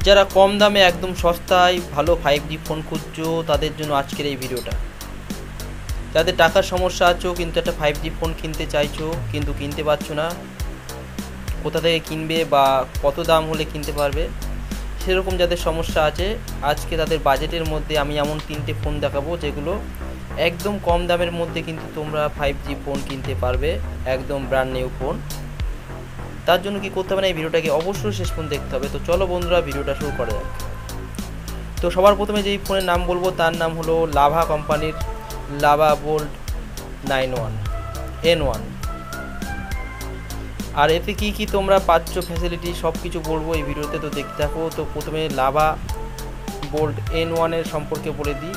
যারা কম দামে একদম সস্তায় ভালো 5G ফোন খুঁজছো তাদের জন্য আজকের এই ভিডিওটা। যাদের টাকার সমস্যা আছো কিন্তু একটা 5G ফোন কিনতে চাইছো কিন্তু কিনতে পারছো না, কোথা থেকে কিনবে বা কত দাম হলে কিনতে পারবে, সেরকম যাদের সমস্যা আছে আজকে তাদের বাজেটের মধ্যে আমি এমন 3টে ফোন দেখাবো যেগুলো একদম কম দামের মধ্যে কিন্তু তোমরা 5G ফোন কিনতে পারবে, একদম ব্র্যান্ড নিউ ফোন। তার জন্য কি করতে হবে না, এই ভিডিওটাকে অবশ্যই শেষ পর্যন্ত দেখতে হবে। তো চলো বন্ধুরা ভিডিওটা শুরু করা যাক। তো সবার প্রথমে যেই ফোনের নাম বলবো তার নাম হলো লাভা কোম্পানির লাভা বোল্ট 91 N1। আর এতে কি কি তোমরা পাচ্ছ ফ্যাসিলিটি সব কিছু বলবো এই ভিডিওতে, তো দেখতে থাকো। তো প্রথমে লাভা বোল্ট N1 এর সম্পর্কে বলে দিই।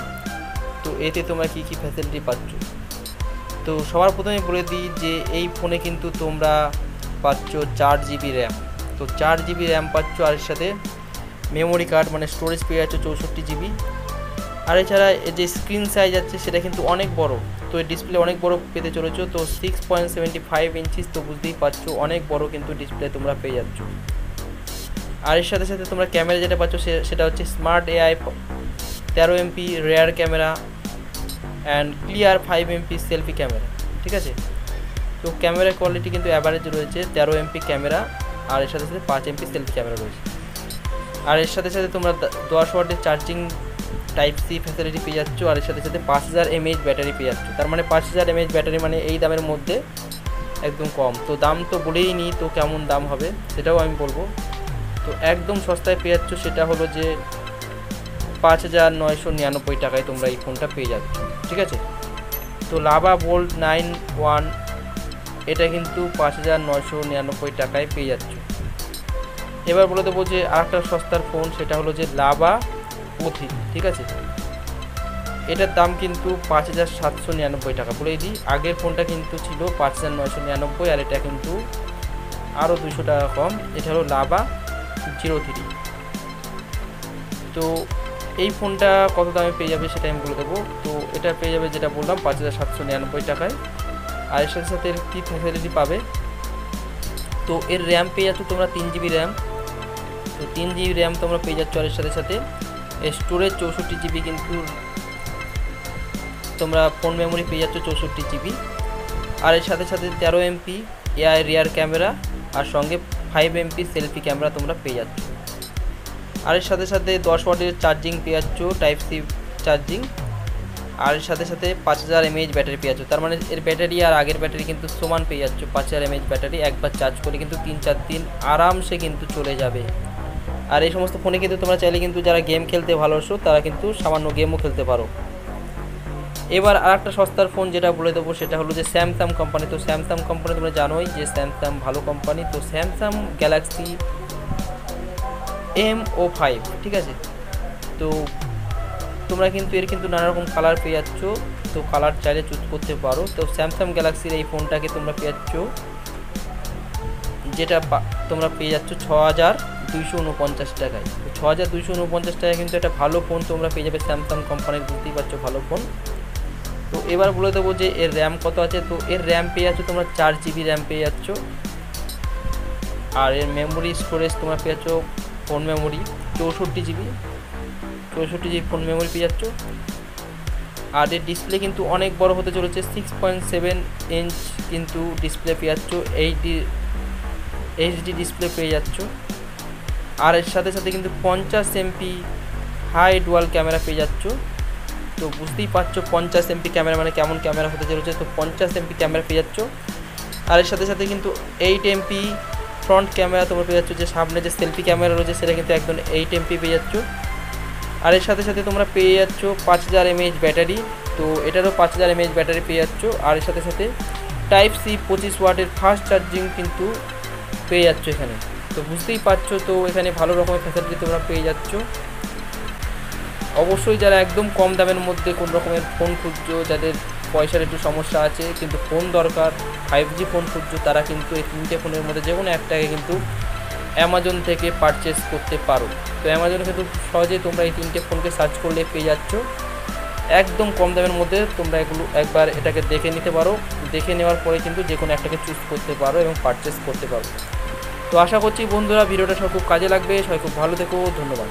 তো এতে তোমরা কি কি ফ্যাসিলিটি পাচ্ছ। তো সবার প্রথমে বলে দিই যে এই ফোনে কিন্তু তোমরা পাচ্ছ 4GB র্যাম। তো 4GB র্যাম পাচ্ছ, আর এর সাথে মেমোরি কার্ড মানে স্টোরেজ পেয়ে যাচ্ছ 64GB। আর এছাড়া যে স্ক্রিন সাইজ আছে সেটা কিন্তু অনেক বড়, তো এই ডিসপ্লে অনেক বড় পেতে চলেছো। তো 6.75 ইঞ্চিস, তো বুঝতেই পারছো অনেক বড় কিন্তু ডিসপ্লে তোমরা পেয়ে যাচ্ছ। আর এর সাথে সাথে তোমরা ক্যামেরা যেটা পাচ্ছ সেটা হচ্ছে smart AI 13MP rare camera and clear 5MP selfie camera, ঠিক আছে। তো ক্যামেরা কোয়ালিটি কিন্তু অ্যাভারেজ রয়েছে, 13MP ক্যামেরা, আর এর সাথে সাথে 5MP সেলফি ক্যামেরা রয়েছে। আর এর সাথে সাথে তোমরা 10 ওয়াটের চার্জিং Type-C ফ্যাসিলিটি পেয়ে যাচ্ছ, আর এর সাথে সাথে 5000 mAh ব্যাটারি পেয়ে যাচ্ছ। তার মানে 5000 mAh ব্যাটারি মানে এই দামের মধ্যে একদম কম। তো দাম তো বলেই নি, তো কেমন দাম হবে সেটাও আমি বলবো। তো একদম সস্তায় পেয়ে যাচ্ছ, সেটা হলো যে 5999 টাকায় তোমরা এই ফোনটা পেয়ে যাচ্ছ, ঠিক আছে। তো লাভা বোল্ট 91 এটা কিন্তু 5999 টাকায় পেয়ে যাচ্ছ। এবার বলে দেবো যে আরেকটা সস্তার ফোন, সেটা হলো যে লাভা পথি, ঠিক আছে। এটার দাম কিন্তু 5799 টাকা। বলেই দিই, আগের ফোনটা কিন্তু ছিল 5999, আর এটা কিন্তু আরও 200 টাকা কম। এটা হলো লাভা 03। তো এই ফোনটা কত দামে পেয়ে যাবে সেটা আমি বলে দেবো। তো এটা পেয়ে যাবে যেটা বললাম 5799 টাকায়। আর এর সাথে সাথে কী ফ্যাসিলিটি পাবে, তো এর র্যাম পেয়ে যাচ্ছ তোমরা 3GB র্যাম। তো 3GB র্যাম তোমরা পেয়ে যাচ্ছ, আর এর সাথে সাথে স্টোরেজ 64GB কিন্তু তোমরা ফোন মেমোরি পেয়ে যাচ্ছ 64GB। আর এর সাথে সাথে 13MP AI রিয়ার ক্যামেরা আর সঙ্গে 5MP সেলফি ক্যামেরা তোমরা পেয়ে যাচ্ছ। আর এর সাথে সাথে 10 ওয়াটের চার্জিং পেয়ে যাচ্ছ, Type-C চার্জিং। আর এর সাথে সাথে 5000 mAh ব্যাটারি পেয়ে যাচ্ছ। তার মানে এর ব্যাটারি আর আগের ব্যাটারি কিন্তু সমান পেয়ে যাচ্ছ। 5000 mAh ব্যাটারি একবার চার্জ করে কিন্তু 3-4 দিন আরামসে কিন্তু চলে যাবে। আর এই সমস্ত ফোনে কিন্তু তোমরা চাইলে কিন্তু যারা গেম খেলতে ভালোবাসো তারা কিন্তু সামান্য গেমও খেলতে পারো। এবার আর একটা সস্তার ফোন যেটা বলে দেবো সেটা হলো যে স্যামসাং কোম্পানি। তো স্যামসাং কোম্পানি তোমরা জানোই যে স্যামসাং ভালো কোম্পানি। তো স্যামসাং গ্যালাক্সি M05, ঠিক আছে। তো তোমরা কিন্তু এর কিন্তু নানা রকম কালার পেয়ে যাচ্ছ, তো কালার চাইলে চুজ করতে পারো। তো স্যামসাং গ্যালাক্সির এই ফোনটাকে তোমরা পেয়ে যাচ্ছ, যেটা তোমরা পেয়ে যাচ্ছ 6249 টাকায়। 6249 টাকায় কিন্তু একটা ভালো ফোন তোমরা পেয়ে যাবে স্যামসাং কোম্পানির, বুঝতেই পারছো ভালো ফোন। তো এবার বলে দেবো যে এর র্যাম কত আছে। তো এর র্যাম পেয়ে যাচ্ছ তোমরা 4GB র্যাম পেয়ে যাচ্ছ। আর এর মেমোরি স্টোরেজ তোমরা পেয়ে যাচ্ছ phone memory 64GB phone memory পেয়ে যাচ্ছ। আর এর ডিসপ্লে কিন্তু অনেক বড় হতে চলেছে, 6.7 ইঞ্চ কিন্তু ডিসপ্লে পেয়ে যাচ্ছ, HD ডিসপ্লে পেয়ে যাচ্ছ। আর এর সাথে সাথে কিন্তু 50MP হাই ডুয়াল ক্যামেরা পেয়ে যাচ্ছ। তো বুঝতেই পারছো 50MP ক্যামেরা মানে কেমন ক্যামেরা হতে চলেছে। তো 50MP ক্যামেরা পেয়ে যাচ্ছ। আর এর সাথে সাথে কিন্তু 8MP ফ্রন্ট ক্যামেরা তোমরা পেয়ে যাচ্ছ, যে সামনে যে সেলফি ক্যামেরা রয়েছে সেটা কিন্তু একদম 8MP পেয়ে যাচ্ছ। আর এর সাথে সাথে তোমরা পেয়ে যাচ্ছ 5000 mAh ব্যাটারি। তো এটারও 5000 mAh ব্যাটারি পেয়ে যাচ্ছ। আর এর সাথে সাথে Type-C 25 ওয়াটের ফাস্ট চার্জিং কিন্তু পেয়ে যাচ্ছ এখানে। তো বুঝতেই পারছো, তো এখানে ভালো রকমের ফ্যাসিলিটি তোমরা পেয়ে যাচ্ছ। অবশ্যই যারা একদম কম দামের মধ্যে কোন রকমের ফোন খুঁজছো, যাদের পয়সার একটু সমস্যা আছে কিন্তু ফোন দরকার, 5G ফোন খুঁজছো, তারা কিন্তু এই 3টে ফোনের মধ্যে যে কোনো একটাকে কিন্তু অ্যামাজন থেকে পারচেস করতে পারো। তো অ্যামাজনে কিন্তু সহজেই তোমরা এই 3টে ফোনকে সার্চ করলে পেয়ে যাচ্ছ একদম কম দামের মধ্যে। তোমরা এগুলো একবার এটাকে দেখে নিতে পারো, দেখে নেওয়ার পরে কিন্তু যে কোনো একটাকে চুজ করতে পারো এবং পারচেস করতে পারো। তো আশা করছি বন্ধুরা ভিডিওটা সব খুব কাজে লাগবে, সবাই খুব ভালো থেকো, ধন্যবাদ।